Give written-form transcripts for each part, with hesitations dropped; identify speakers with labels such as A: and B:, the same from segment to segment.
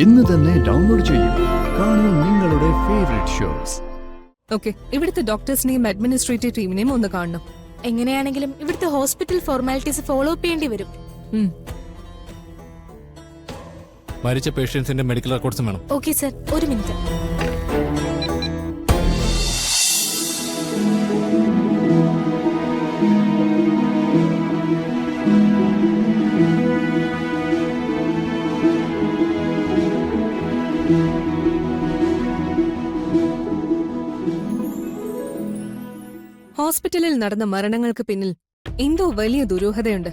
A: ഇന്ന് തന്നെ ഡൗൺലോഡ് ചെയ്യൂ. കാണൂ നിങ്ങളുടെ ഫേവറേറ്റ് ഷോസ്.
B: ഓക്കെ, ഇവിടുത്തെ ഡോക്ടേഴ്സിനെയും അഡ്മിനിസ്ട്രേറ്റീവ് ടീമിനെയും ഒന്ന് കാണണം.
C: എങ്ങനെയാണെങ്കിലും ഇവിടുത്തെ ഹോസ്പിറ്റൽ ഫോർമാലിറ്റീസ് ഫോളോ അപ്പ് ചെയ്യേണ്ടി വരും.
D: മരിച്ച പേഷ്യൻസിന്റെ മെഡിക്കൽ റെക്കോർഡ്സും വേണം.
C: ഓക്കെ സർ, ഒരു മിനിറ്റ്.
B: ഹോസ്പിറ്റലിൽ നടന്ന മരണങ്ങൾക്ക് പിന്നിൽ എന്തോ വലിയ ദുരൂഹതയുണ്ട്.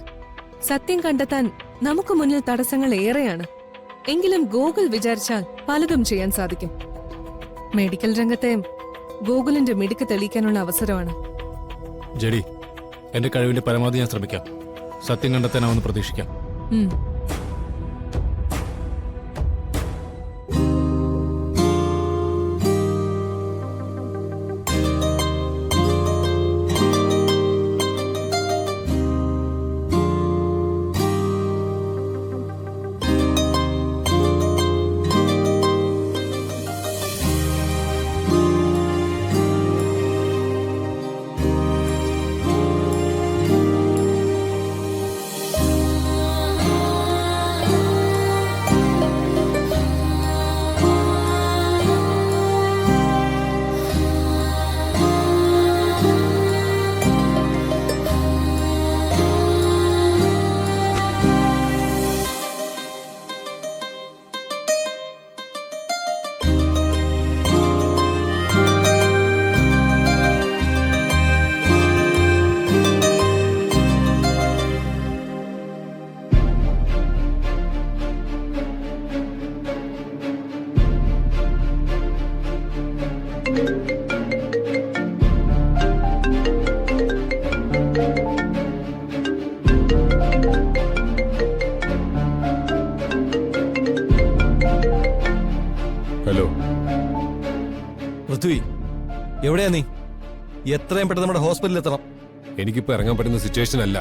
B: സത്യം കണ്ടെത്താൻ നമുക്ക് മുന്നിൽ തടസ്സങ്ങൾ ഏറെയാണ്. എങ്കിലും ഗൂഗിൾ വിചാരിച്ചാൽ പലതും ചെയ്യാൻ സാധിക്കും. മെഡിക്കൽ രംഗത്തെ ഗൂഗിളിന്റെ മിടുക്ക് തെളിയിക്കാനുള്ള അവസരമാണ്.
D: ജഡി, എന്റെ കഴിവിന്റെ പരമാവധി ഞാൻ ശ്രമിക്കാം. സത്യം കണ്ടെത്താനാവുന്ന പ്രതീക്ഷിക്കാം.
E: ഹലോ
F: പൃഥ്വി, എവിടെയാ നീ? എത്രയും പെട്ടെന്ന് നമ്മുടെ ഹോസ്പിറ്റലിൽ എത്തണം.
E: എനിക്കിപ്പോ ഇറങ്ങാൻ പറ്റുന്ന സിറ്റുവേഷൻ അല്ല.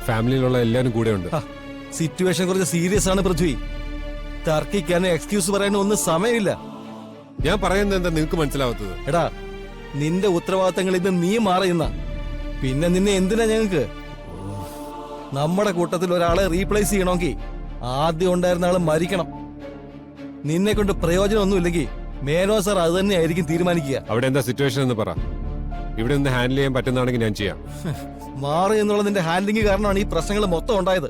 E: ഫാമിലിയിലുള്ള എല്ലാരും കൂടെ ഉണ്ട്.
F: സിറ്റുവേഷൻ കുറച്ച് സീരിയസ് ആണ് പൃഥ്വി. തർക്കിക്കാനും എക്സ്ക്യൂസ് പറയാനും ഒന്നും സമയമില്ല.
E: ഞാൻ പറയുന്നത് എന്താ നിങ്ങൾക്ക് മനസ്സിലാവാത്തത്?
F: എടാ, നിന്റെ ഉത്തരവാദിത്തങ്ങൾ ഇന്ന് നീ മാറിയുന്ന, പിന്നെ നിന്നെ എന്തിനാ ഞങ്ങൾക്ക്? നമ്മുടെ കൂട്ടത്തിൽ ഒരാളെ റീപ്ലേസ് ചെയ്യണമെങ്കിൽ ആദ്യം ഉണ്ടായിരുന്ന ആള് മരിക്കണം. നിന്നെ കൊണ്ട് പ്രയോജനമൊന്നുമില്ലെങ്കിൽ മേനോ സാർ അത് തന്നെയായിരിക്കും തീരുമാനിക്കുക.
E: അവിടെ എന്താ സിറ്റുവേഷൻ എന്ന് പറ. ഇവിടെ നിന്ന് ഹാൻഡിൽ ചെയ്യാൻ പറ്റുന്നതാണെങ്കിൽ ഞാൻ ചെയ്യാം.
F: മാറി എന്നുള്ള നിന്റെ ഹാൻഡിലിംഗ് കാരണമാണ് ഈ പ്രശ്നങ്ങൾ മൊത്തം ഉണ്ടായത്.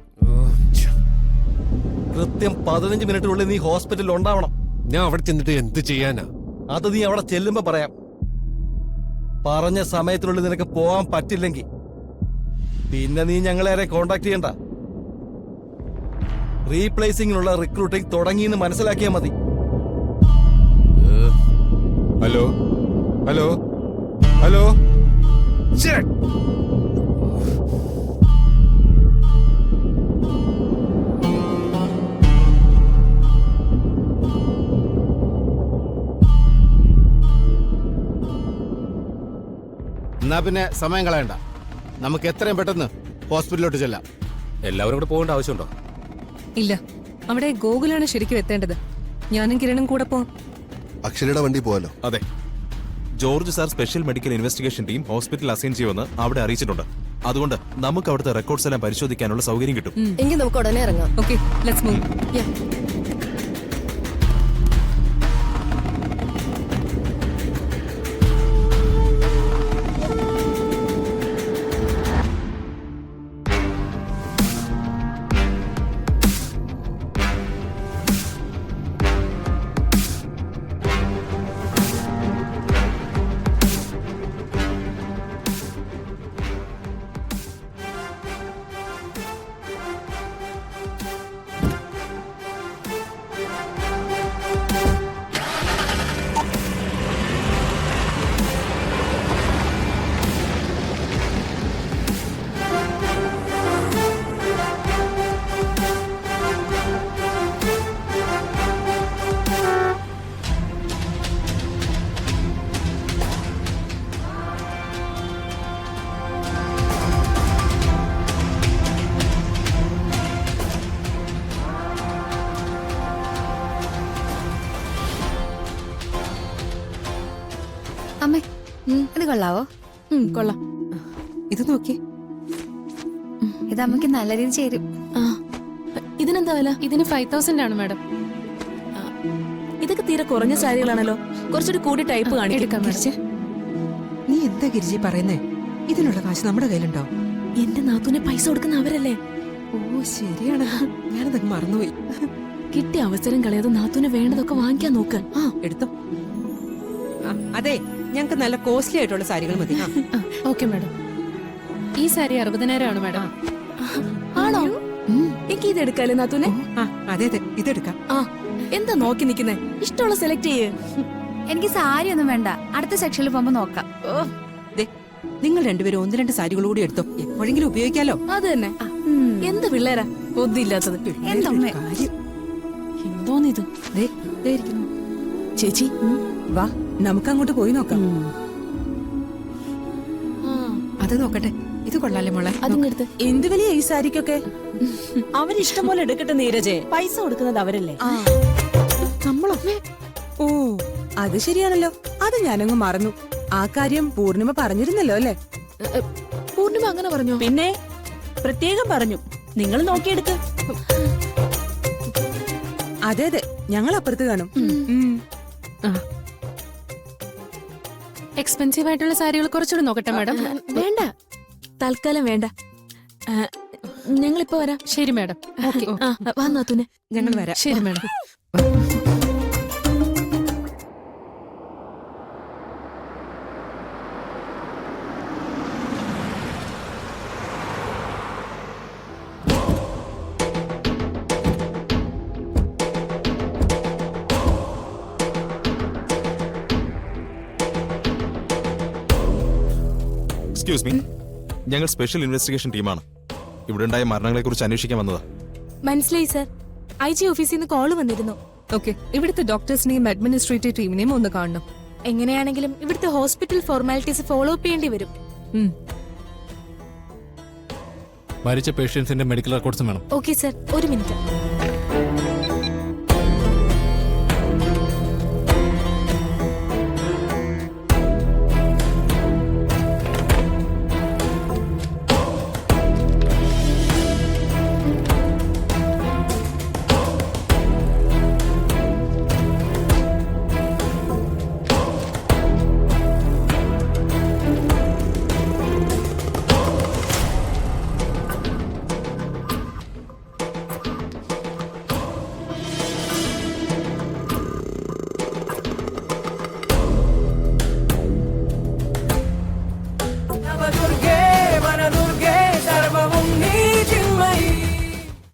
F: കൃത്യം 15 മിനിറ്റിനുള്ളിൽ നീ ഹോസ്പിറ്റലിൽ ഉണ്ടാവണം.
E: ഞാൻ അവിടെ ചെന്നിട്ട് എന്ത് ചെയ്യാനാ?
F: അത് നീ അവിടെ ചെല്ലുമ്പോ പറയാം. പറഞ്ഞ സമയത്തിനുള്ളിൽ നിനക്ക് പോകാൻ പറ്റില്ലെങ്കിൽ പിന്നെ നീ ഞങ്ങളെ ആരെ കോണ്ടാക്ട് ചെയ്യണ്ട. റീപ്ലേസിംഗിനുള്ള റിക്രൂട്ടിംഗ് തുടങ്ങിയെന്ന് മനസ്സിലാക്കിയാൽ മതി.
E: ഹലോ ഹലോ ഹലോ,
G: എന്നാ പിന്നെ സമയം കളയണ്ട, നമുക്ക് എത്രയും പെട്ടെന്ന് ഹോസ്പിറ്റലിലോട്ട് ചെല്ലാം.
D: എല്ലാവരും കൂടെ പോകേണ്ട ആവശ്യമുണ്ടോ?
B: ഇല്ല, അവിടെ ഗോകുലാണ് ശരിക്കും എത്തേണ്ടത്. ഞാനും കിരണും കൂടെ പോവാം.
H: അക്ഷരയുടെ വണ്ടി പോവാലോ?
I: അതെ, George sir special medical investigation team hospital assign ചെയ്യുമെന്ന് അവിടെ അറിയിച്ചിട്ടുണ്ട്. അതുകൊണ്ട് നമുക്ക് അവിടുത്തെ റെക്കോർഡ്സ് എല്ലാം പരിശോധിക്കാനുള്ള സൗകര്യം കിട്ടും.
C: എങ്കിൽ നമുക്ക് ഉടനെ ഇറങ്ങാം.
B: Okay, let's move.
J: ഇത് കൊള്ളാവോ?
C: കൊള്ളാം.
B: ഇത് നോക്കി.
J: ഇത് അമ്മയ്ക്ക് നല്ല രീതി ചേരും.
C: ഇതിനെന്താ വില? ഇതിന് 5000 ആണ് മാഡം. ഇതൊക്കെ തീരെ കുറഞ്ഞ സാരികളാണല്ലോ. കുറച്ചൊരു കൂടി ടൈപ്പ് കാണിക്കാം.
B: നീ എന്താ ഗിരിജി പറയുന്നേ? ഇതിനുള്ള കാശ് നമ്മുടെ കയ്യിലുണ്ടോ?
C: എന്റെ നാത്തൂനെ പൈസ കൊടുക്കുന്ന അവരല്ലേ?
B: ഓ ശരിയാണ്, ഞാനതൊക്കെ മറന്നുപോയി.
C: കിട്ടിയ അവസരം കളയാതെ നാത്തൂനെ വേണ്ടതൊക്കെ വാങ്ങിക്കാൻ നോക്ക്.
B: എടുത്തോ. അതെ, ഞങ്ങൾക്ക് നല്ല കോസ്റ്റ്ലി ആയിട്ടുള്ള സാരികൾ മതി.
C: Okay madam. ഈ സാരി 60,000 ആണ് മാഡം. ആണോ? എനിക്ക് ഇത് എടുക്കാല്ലേ നാത്തൂനെ?
B: അതെ അതെ, ഇതെടുക്കാം.
C: എന്താ നോക്കി നിക്കുന്നേ? ഇഷ്ടമുള്ള സെലക്ട് ചെയ്യേ.
J: എനിക്ക് സാരി ഒന്നും വേണ്ട, അടുത്ത സെക്ഷനിൽ പോകുമ്പോ നോക്കാം.
B: നിങ്ങൾ രണ്ടുപേരും 1-2 സാരികൾ കൂടി എടുത്തോ, എപ്പോഴെങ്കിലും ഉപയോഗിക്കാലോ.
C: അത് തന്നെ. എന്ത് പിള്ളേരാ ബുദ്ധിയില്ലാത്തത്.
J: എന്തമ്മേ?
C: എന്തോന്നിത്?
B: ചേച്ചി വാ, നമുക്ക് അങ്ങോട്ട് പോയി നോക്കാം. അത് നോക്കട്ടെ, ഇത് കൊള്ളാല്ലേ മോളെ?
C: അതിങ്ങടുത്ത്.
K: എന്ത് വലിയ ഈ സാരിക്കൊക്കെ അവരിഷ്ടം പോലെ എടുക്കട്ടെ നീരജെ, പൈസ കൊടുക്കുന്നത് അവരല്ലേ.
B: നമ്മളോ?
K: ഓ അത് ശരിയാണല്ലോ, അത് ഞാനങ്ങ് മറന്നു. ആ കാര്യം പൂർണിമ പറഞ്ഞിരുന്നല്ലോ അല്ലേ?
C: പൂർണിമ അങ്ങനെ പറഞ്ഞോ?
K: പിന്നെ പ്രത്യേകം പറഞ്ഞു, നിങ്ങൾ നോക്കിയെടുക്ക്. അതെ അതെ, ഞങ്ങൾ അപ്പുറത്ത് കാണും.
C: എക്സ്പെൻസീവ് ആയിട്ടുള്ള സാരികൾ കുറച്ചുകൂടി നോക്കട്ടെ മാഡം. വേണ്ട, തൽക്കാലം വേണ്ട. ഞങ്ങളിപ്പോ വരാം. ശരി മാഡം. ഓക്കെ, വാ നാത്തൂനെ.
B: ഞങ്ങൾ വരാം.
C: ശരി മാഡം.
I: എക്സ്ക്യൂസ് മീ, ഞങ്ങൾ സ്പെഷ്യൽ ഇൻവെസ്റ്റിഗേഷൻ ടീമാണ്. ഇവിടെ ഉണ്ടായ മരണങ്ങളെക്കുറിച്ച് അന്വേഷിക്കാൻ വന്നതാ.
C: മനസ്സിലായി സർ. IG ഓഫീസിൽ നിന്ന് കോള് വന്നിരുന്നു.
B: ഓക്കെ, ഇവിടുത്തെ ഡോക്ടേഴ്സിനെയും അഡ്മിനിസ്ട്രേറ്റീവ് ടീമിനെയും ഒന്ന് കാണണം.
C: എങ്ങനെയാണെങ്കിലും ഇവിടുത്തെ ഹോസ്പിറ്റൽ ഫോർമാലിറ്റീസ് ഫോളോ അപ്പ് ചെയ്യേണ്ടി വരും.
D: മരിച്ച പേഷ്യൻസിന്റെ മെഡിക്കൽ റെക്കോർഡ്സും വേണം.
C: ഓക്കെ സർ, ഒരു മിനിറ്റ്.